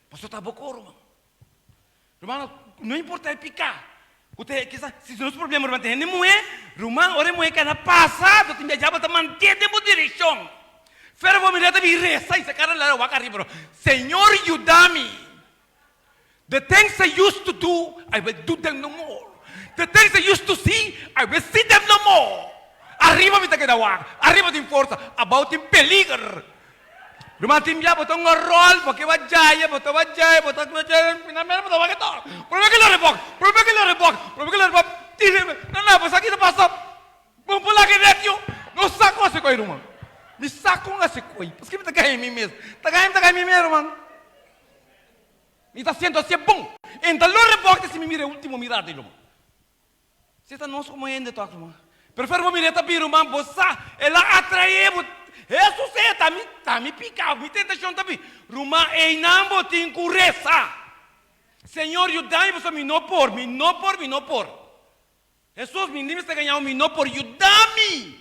[SPEAKER 4] Você está bocoro, irmão. Não importa picar. Se não é problema, irmão, tem mulher, irmão, ora mulher que na passado, tem já para manter a direção. Fera vou me dar de reza e se cara lá vai cair, bro. Senhor, ajuda-me. The things I used to do, I will do them no more. The things I used to see, I will see them no more. Arriba me taque da água, arriba tem força, about em peligro. Irmão, tem já botou um rol, porque vai jaya, botou finalmente botou vai todo. Por que ele reboca, tira, não, você aqui não passa. Vamos pular que dentro, não saco esse coisa, irmão. Me saco esse coisa, porque me tá caindo em mim mesmo, irmão. Me tá sendo assim bom. Então não reboca se me mira último mirada, irmão. Você está nós como ainda toca, irmão. Prefiro vou mirar também, irmão, você, ela atrai, isso é, tá me picar, me tentação também. Irmão, ei não botem cureza. Senhor, ajuda-me, você me não por. Jesus, me diz que ganhar me não por, ajuda-me.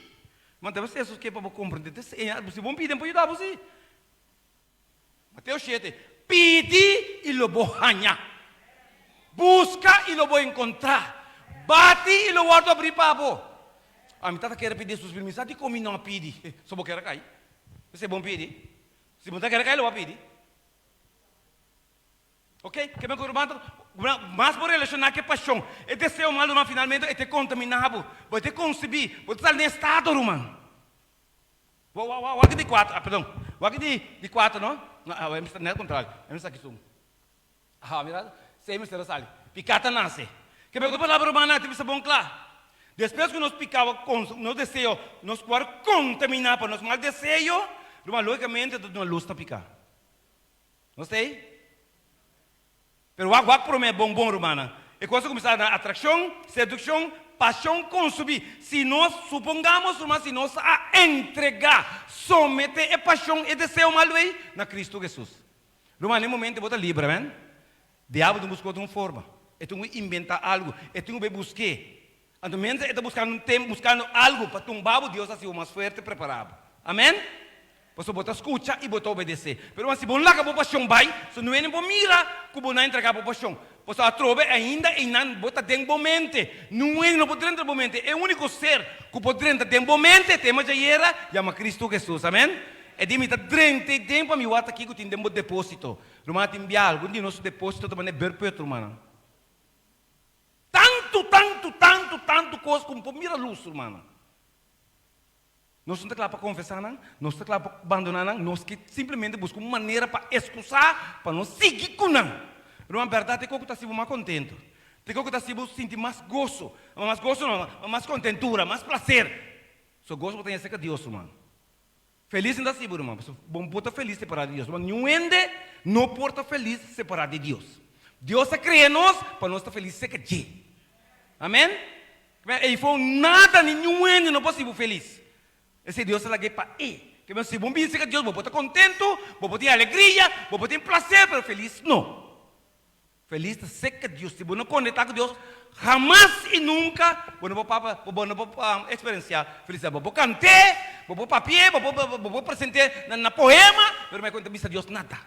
[SPEAKER 4] Mas deve ser Jesus que é para compreender. Você vão pedir para ajudar você. Mateus 7, pede e lo vou ganhar. Busca e lo vou encontrar. Bate e lo vou abrir para você. A mitad quer pedir seus permissões e como não pede, só vou querer cair. Você é bom pedir. Se você quer cair, ele vai pedir. Ok? Que me corrompo, mas por relacionar que paixão, é desejo mal, mas finalmente é te contaminado, vai te conceber, vai estar nesse estado, irmão. O aqui de 4, perdão, o aqui de 4, não? Não é o contrário, é isso aqui. Mira, sei me será sali, picata nasce. Que me corrompo, irmão, tem que ser bom claro. Depois que nós picava com nosso desejo, nós podemos contaminar para nosso mal desejo, logicamente, nós luz está picar. Não sei? Pero o água para mim é bom, irmã. E quando começar a atração, sedução, paixão, consumir. Se nós supongamos, irmã, se nós a entregar, someter a paixão e desejo mal na Cristo Jesus. Irmã, no momento, você livre, amém? Diabo não buscou de uma forma. Ele tem que inventar algo. Ele tem que buscar. Então, ele está buscando algo para tumbar o Deus assim, o mais forte preparado. Amém? Você bota escuta e bota obedecer. Mas se você não paixão vai, se não é nem mira, que você não entregar para paixão. Você a trove ainda e não bota dentro da mente. Não é não pode dentro da mente. É o único ser que pode dentro da mente. Tema já era, chama Cristo Jesus. Amém? E de mim está dentro de tempo a mim wata aqui que tem um depósito. Irmã, tem algo de nosso depósito também é perpétuo, irmã. Tanto coisa como mira luz, irmã. Nós não estamos para confessar, não estamos para abandonar, nós que simplesmente buscamos uma maneira para excusar, para não seguir com não. Irmão, a verdade é que eu estou mais contente. Tem que eu estou sentir mais gozo não, mais contentura, mais prazer. Só gosto de ter Deus, irmão. Feliz ainda assim, irmão. Bom, pode feliz separado de Deus. Mas nenhum ende não pode feliz separado de Deus. Deus criou nós para nós estar felizes sem que amém? E foi nada, nenhum ende não possível feliz. Esse Deus é lá para ele. Que se bom que Deus, vou estar contente, vou ter alegria, vou ter prazer, mas feliz não. Feliz é ser que Deus, se você não conectar com Deus, jamás e nunca, você não pode experienciar felicidade. Você pode cantar, você pode papier, você pode apresentar na poema, mas não conta Deus nada.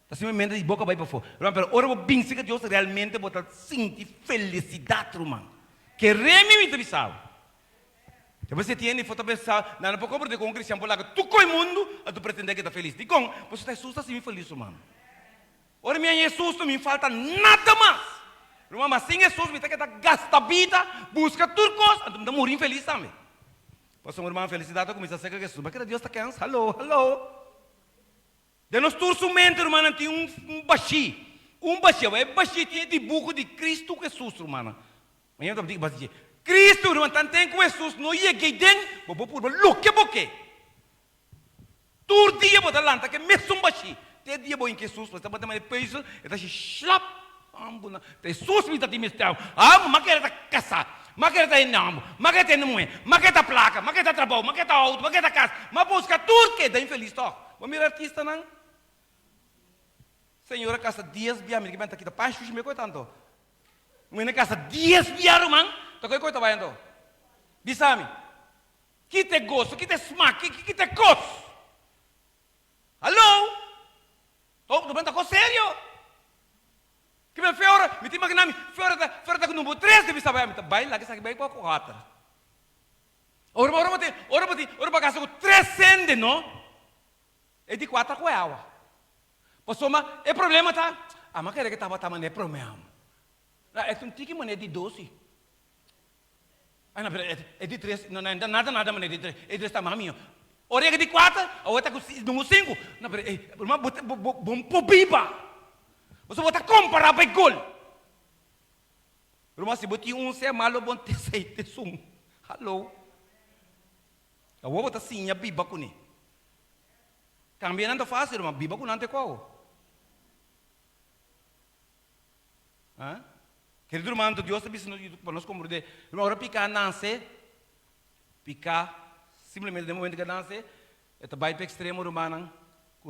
[SPEAKER 4] Está simplesmente de boca vai para fora. Mas agora você pensa que Deus realmente você sentir felicidade, irmão. Que realmente sabe. Se você tem foto pensar, não pode compreender com um cristiano por lá que tu com o mundo, tu pretende que está feliz. Digo, você está Jesus assim feliz, irmão. Ora, minha Jesus, não me falta nada mais. Irmão, mas sem Jesus, me tem que gastar vida, busca turcos, então me morrer infeliz também. Posso uma irmã felicidade, começa a ser que Jesus, mas que Deus está cansado, alô. De nós turcamente, irmão, tem um baixi. É baixi, tem dibujo de Cristo Jesus, irmão. Mas eu digo baixi. Cristo, irmão, tem com Jesus, não ia que dentro, vou pôr louco, porque. Todo dia, vou dar lanta, que mesmo um baixi. Tem dia bom em Jesus, você pode ter peso, e está slap, ambuna. Jesus me está te mistando. Mas quer casar, mas quer ter nome, mas quer ter nome, mas quer ter placa, mas quer ter trabalho, mas quer ter auto, mas quer ter casa, mas busca tudo que dá infeliz, tá? Vamos mirar artista, não? Senhora, casa 10 biar, me aqui da paz, me coitando. Menina casa 10 biar, irmão, tá coitando vai então. Bisami, que te gosto, que te smack, que te gosto. Alô? Tô com sério? Que me fora, me tem imaginando, fora da número 3 de saber, me tá bem lá que sabe bem com a 4. Ora para casa com 3 cende, não? É de 4 com água. Passou mas é problema tá? Mas quer que tava é problema. É um tique mané de 12. Não, é de 3, não nada mané de 3. É de 3 tá maminho. Ora é de 4, a outra com número 5. Não, mas bom pobiba. Você vai comparar para gol. Mas se botar um se é malo, bom ter 6 te sum. Alô. Eu vou botar sim a biba com ele. Cambia não é fácil, mas biba com não é qual. Querido irmão, Deus está dizendo para nós compreender. Agora picar nasce, picar simplesmente no momento que nasce, está vai para o extremo romano,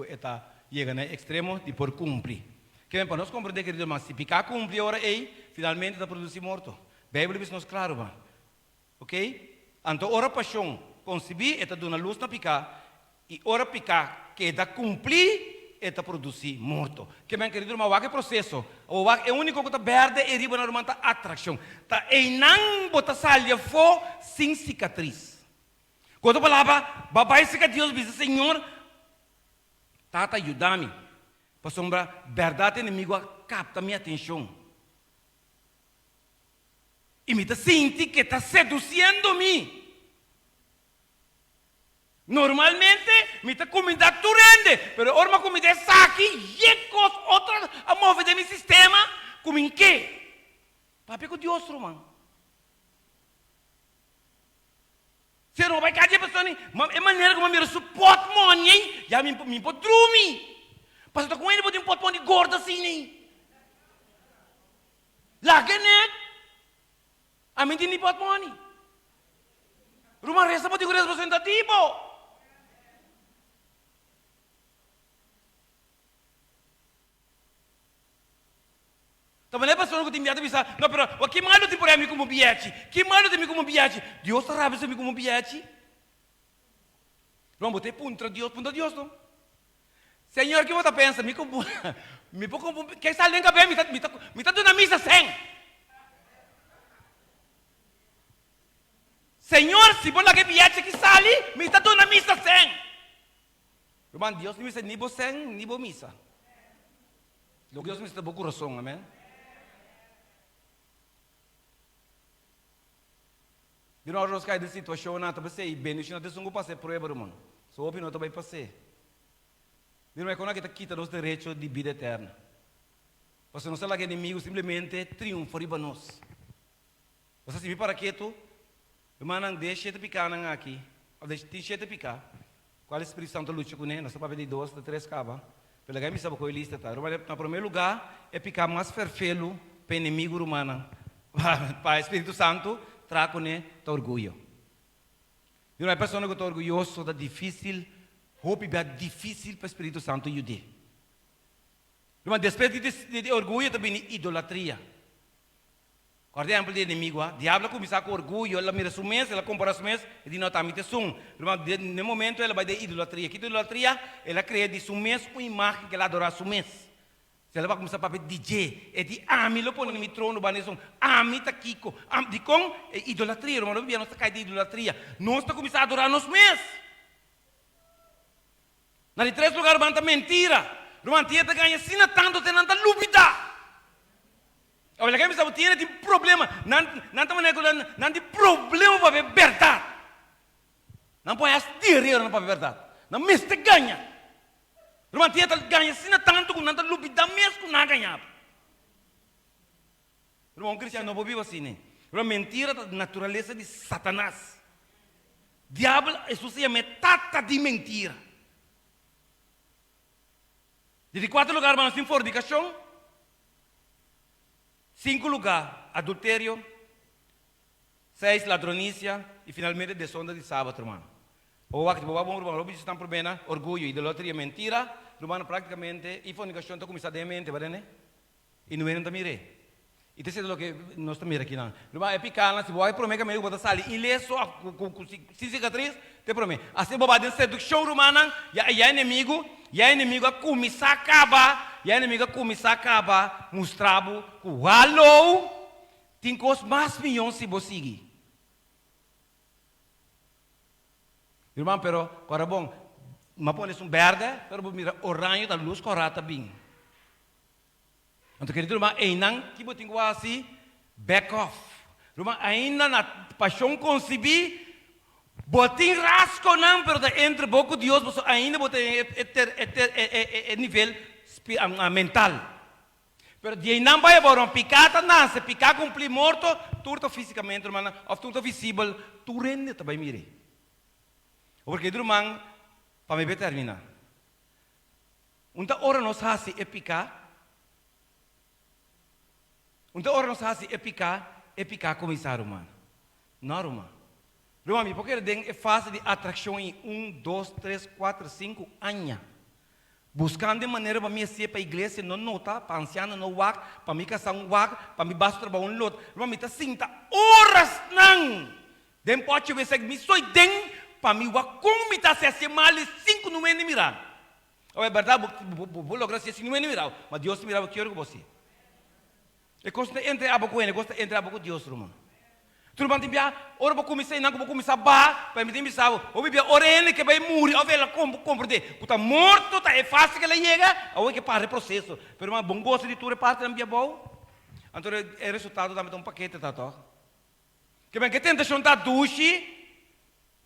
[SPEAKER 4] está chega no extremo de por cumprir. Que para nós compreender, querido irmão, se picar cumprir ora finalmente está produzindo morto. A Bíblia diz nos claro, irmão. Ok? Então, ora paixão, concebir, está dando luz na picar, e ora picar, que está cumprir, está produzir morto. Que bem, querido irmão, o processo, o único que está verde é riba na romana atração. Está em não botar salha for sem cicatriz. Quando a palavra, babai se que Deus diz, Senhor, tata ajuda-me. Para sombra, verdade inimigo capta minha atenção. E me sente que está seduzindo-me. Normalmente, me está comendo turende, mas ora uma comida saque, e outras a mover de meu sistema, como em quê? Papi com Deus, irmão. Se não vai cair a pessoa, é maneira como me suporta, money, já me pode dormir. Mas eu com ele pode pôr de gorda assim, nem. Lá que né? A mim tem pode money. Rumah resta pode ser representativo. Também é pessoa que tem medo de pensar, não, pero que malo tem por aí como biete? Que malo tem como biete? Deus sabe se me como biete? Vamos botar punta Deus, não? Senhor, o que você pensa? Me como que está lendo bem, me está dando a missa sem. Senhor, se você que biete que sali, me está dando a missa sem. Irmão, Deus não me diz nem você nem missa. Deus me está com o coração, amém? De nós cair de situação na também sei bem isso não tem sungo passar prova irmão. Só o não também passar. De nós quando que quita nos direitos de vida eterna. Você não se lá que inimigo simplesmente triunfa riba nós. Você se me para quieto, irmão não deixa de picar não aqui. Ou deixa de picar. Qual é o Espírito Santo luta com ele? Nós estamos de 2, de 3 cava. Pela que me sabe qual é a lista tá. No primeiro lugar é picar mais perfeito para inimigo humano. Para o Espírito Santo traga com ele orgulho. E uma pessoa que está orgulhosa, está difícil, roupa é difícil para o Espírito Santo ajudar. Mas depois de orgulho também idolatria. Por exemplo, o inimigo, o diabo começa com orgulho, ela mira sua mesa, ela compara sua mesa, e diz, não, está muito sum. Mas no momento ela vai de idolatria. Que idolatria? Ela cria de sua mesa uma imagem que ela adora sua mesa. Ela vai começar a fazer DJ, e diz, me lo põe no meu trono, me está aqui, de com idolatria, irmão, não está caindo de idolatria. Nós está começando a adorar nos meses. Nas 3 lugares, vai mentira. Irmão, tinha que ganhar assim, tanto, tem nada dúvida. Olha, quem sabe, tem problema, não tem problema para ver verdade. Não pode assistir, não para ver verdade. Não mesmo te ganha. Irmão, tinha que ganhar assim tanto que não tem dúvida mesmo que não ganhava. Irmão, um cristiano não pode viver assim, né? Irmão, mentira da natureza de Satanás. Diabo, isso se chama tata de mentira. De 4 lugares, nós temos fornicação. 5 lugares, adultério. 6, ladronícia. E finalmente, desonra de sábado, irmão. O que vamos estão por bem, orgulho, idolatria, mentira. Irmão, praticamente, e fornicação está começando a mente, né? E não é também. E isso é o que nós estamos aqui. Irmão, é picar, se você prometer que eu vou sair ileso, sem cicatriz, te prometo. Assim, você vai sedução romana, e é inimigo a começar a acabar, mostrar que o alô tem coisas mais milhões se você seguir. Irmão, pero, agora bom, mas põe isso verde, pero mira, o raio da luz correta bem. Então, querido irmão, ainda que você tem que assim, back off. Irmão, ainda na paixão concebi, botem rasco não, pero entre pouco Deus, você ainda botem nível mental. Pero de não vai embora uma picada, não, se picar cumprir morto, tudo fisicamente, irmão, ou tudo visível, tu rende também, mire. Porque, irmão, para me terminar. Uma hora nós fazemos é picar. Uma hora nós fazemos é picar começar, irmão. Não, irmão. Irmão, porque é fase de atração em 1, 2, 3, 4, 5 anos. Buscando de maneira para me ser para a igreja, não nota, para a anciana não wak, para me casar um wak, para me basta trabalhar um lote. Irmão, me está 5 horas não. Dem pode ver se me sou den. Para mim, como me está se mal, 5 não é nem mirar. É verdade, vou lograr se 5 não é nem mirar. Mas Deus me mirava que hora com você. É coisa entre a boca com ele, coisa entre a boca com Deus, irmão. Tu irmão tem bia, ora vou começar, não vou começar a para me tem bisavo. Ou bia, ora ele que vai morrer, ou ela compreender. Está morto, tá é fácil que ela chega, ou é que para o processo. Pero irmão, bom gosto de tudo é parte da minha boa. Então é resultado da um paquete, tá tó. Que bem que tenta juntar duche.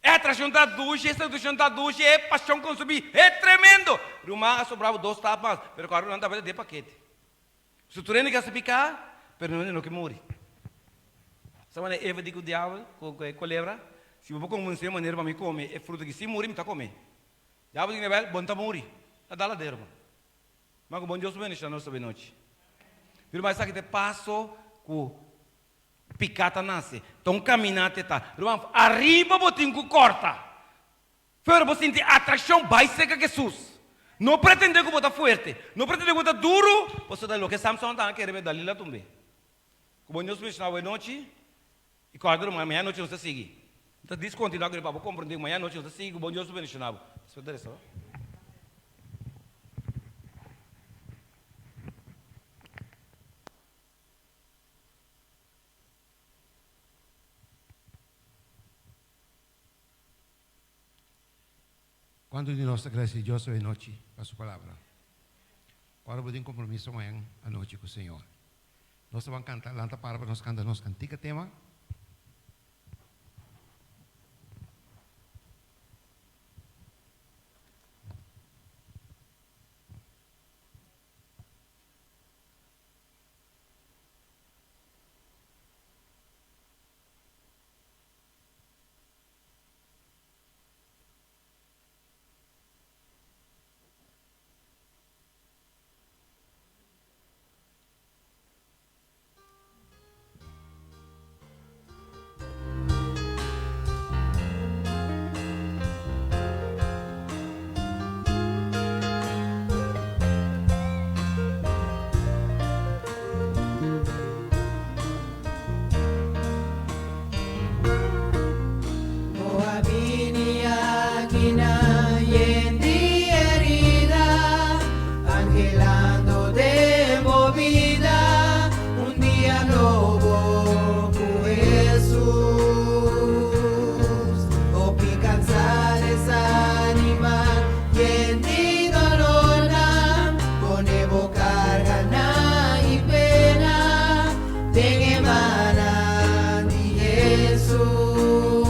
[SPEAKER 4] É atração da ducha, essa atração da ducha é paixão consumir, é tremendo. Rumah sobrava 2 tapas, mas agora não estava de paquete. Se tu não quer se picar, mas não que morre. Sabe, Eva diz que o diabo, com a lebra, se eu vou convencer a maneira para me comer, é fruto que se morrer, me está comendo. O diabo diz que bom está morrer, está dá ladeira. Mas o bom Deus vem nesta noite. Viu, mas sabe que te passo com picata nasce, então caminhante tá. Arriba botinho que corta. Fora você tem atração vai seca Jesus. Não pretende que botar forte, não pretende que botar duro. Você dá o que Samson tá querendo dar lá também. Como Deus me ensinou a noite e quando amanhã noite você segue. Então diz continuar que para compreender amanhã noite você segue. Como Deus me ensinou. Espera só.
[SPEAKER 3] Quando de nossa graça de Deus hoje noite, a sua palavra. Agora vou ter um compromisso amanhã à noite com o Senhor. Nós vamos cantar, lá para nós cantar nosso cantiga tema.
[SPEAKER 2] anhelando de movida un día nuevo con Jesús. O picanza desanima, quien di dolor con evocar gana y pena, te emana de Jesús.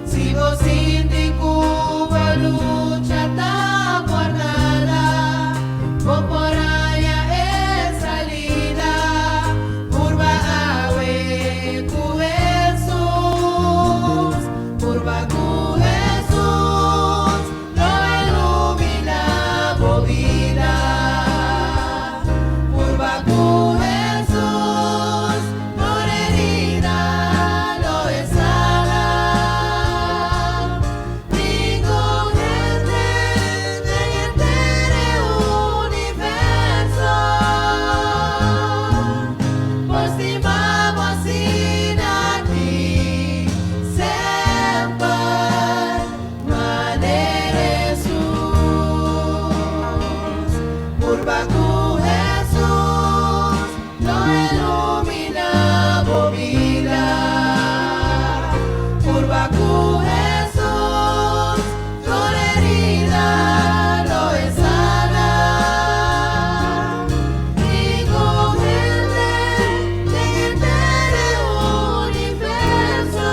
[SPEAKER 2] Si vos sin Cuba lucha está guardada, vos por allá es salida, curva ave cu Jesús, curva cu Jesús, no ilumina vida, curva cu Jesús, no herida, lo es sana. Digo gente del universo, postimamos sin aquí, sempre manera Jesús, curva cu Jesús, no ilumina vida, curva cu Jesús, con herida lo es sana. Digo gente del universo,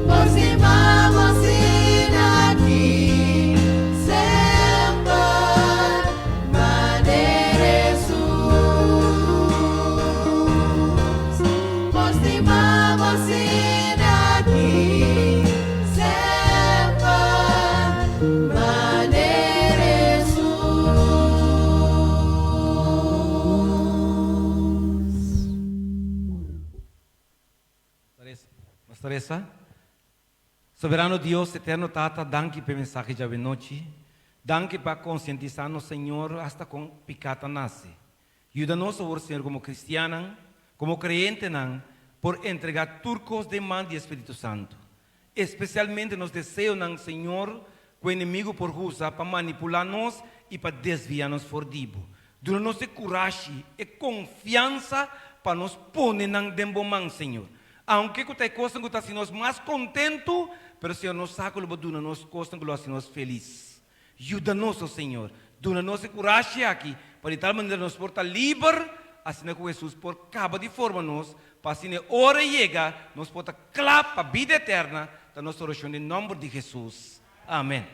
[SPEAKER 2] postimamos sin aquí, sempre manera Jesús, postimamos sin aquí, sempre manera Jesús.
[SPEAKER 4] Pastoressa, soberano Deus, eterno Tata, danke pela mensagem de noite. Danke para conscientizar-nos, Senhor, hasta com picata nasce. Ajuda-nos, Senhor, como cristiana, como crente, por entregar turcos de mão do Espírito Santo. Especialmente nos desejos, Senhor, que o inimigo por usar para manipular-nos e para desviar-nos fordido. Dura-nos coragem e confiança para nos pôr dentro da mão, Senhor. Aunque que coisa que está sendo mais contento, pero Senhor, nos saca o duna nos costa que assim nos feliz. Ajuda-nos, Senhor. Duna-nos coragem aqui, para de tal maneira nos portar livre, assim que Jesus por acaba de formar-nos, para assim hora chega, nos porta claro para a vida eterna, da nossa oração em nome de Jesus. Amém.